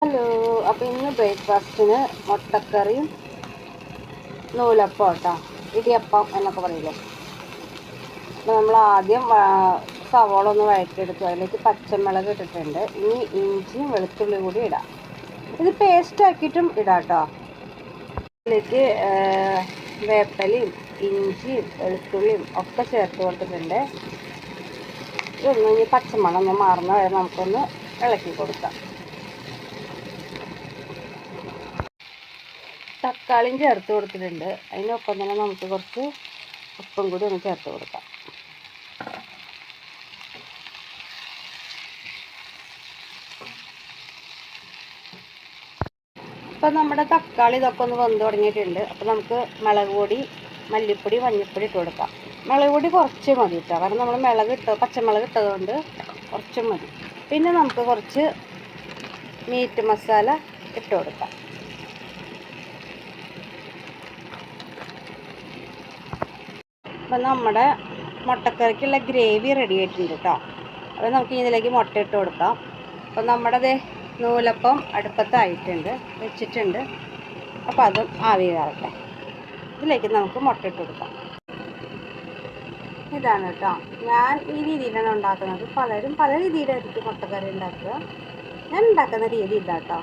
Hello, അപ്പോൾ ഇന്ന് ബ്രേക്ക്ഫാസ്റ്റിന് മുട്ടക്കറിയും നൂലപ്പം കേട്ടോ, ഇടിയപ്പം എന്നൊക്കെ പറയില്ലേ. അപ്പോൾ നമ്മൾ ആദ്യം സവോള ഒന്ന് വഴറ്റിയെടുത്തു. അതിലേക്ക് പച്ചമുളക് ഇട്ടിട്ടുണ്ട്. ഇനി ഇഞ്ചിയും വെളുത്തുള്ളി കൂടി ഇടാം. ഇത് പേസ്റ്റ് ആക്കിയിട്ടും ഇടാം കേട്ടോ. ഇതിലേക്ക് വേപ്പലയും ഇഞ്ചിയും വെളുത്തുള്ളിയും ഒക്കെ ചേർത്ത് കൊടുത്തിട്ടുണ്ട്. ഇതൊന്ന് ഇനി പച്ചമണം ഒന്ന് മാറുന്ന വരെ നമുക്കൊന്ന് ഇളക്കി കൊടുക്കാം. തക്കാളിയും ചേർത്ത് കൊടുത്തിട്ടുണ്ട്. അതിനൊപ്പം തന്നെ നമുക്ക് കുറച്ച് ഉപ്പും കൂടി ഒന്ന് ചേർത്ത് കൊടുക്കാം. ഇപ്പം നമ്മുടെ തക്കാളി ഇതൊക്കെ ഒന്ന് വെന്ത് തുടങ്ങിയിട്ടുണ്ട്. അപ്പോൾ നമുക്ക് മുളക് പൊടി, മല്ലിപ്പൊടി, മഞ്ഞൾപ്പൊടി ഇട്ട് കൊടുക്കാം. മുളക് പൊടി കുറച്ച് മതി കേട്ടോ, കാരണം നമ്മൾ പച്ചമുളക് ഇട്ടതുകൊണ്ട് കുറച്ച് മതി. പിന്നെ നമുക്ക് കുറച്ച് മീറ്റ് മസാല ഇട്ട് കൊടുക്കാം. അപ്പം നമ്മുടെ മുട്ടക്കറിക്കുള്ള ഗ്രേവി റെഡി ആയിട്ടുണ്ട് കേട്ടോ. അപ്പോൾ നമുക്ക് ഇതിലേക്ക് മുട്ട ഇട്ട് കൊടുക്കാം. അപ്പം നമ്മുടെ നൂലപ്പം അടുപ്പത്തായിട്ടുണ്ട്, വെച്ചിട്ടുണ്ട്. അപ്പോൾ അതും ആവി കയറട്ടെ. ഇതിലേക്ക് നമുക്ക് മുട്ട ഇട്ട് കൊടുക്കാം. ഇതാണ് കേട്ടോ, ഞാൻ ഈ രീതിയിലാണ് ഉണ്ടാക്കുന്നത്. പലരും പല രീതിയിലായിരിക്കും മുട്ടക്കറി ഉണ്ടാക്കുക. ഞാൻ ഉണ്ടാക്കുന്ന രീതി ഇതാട്ടോ.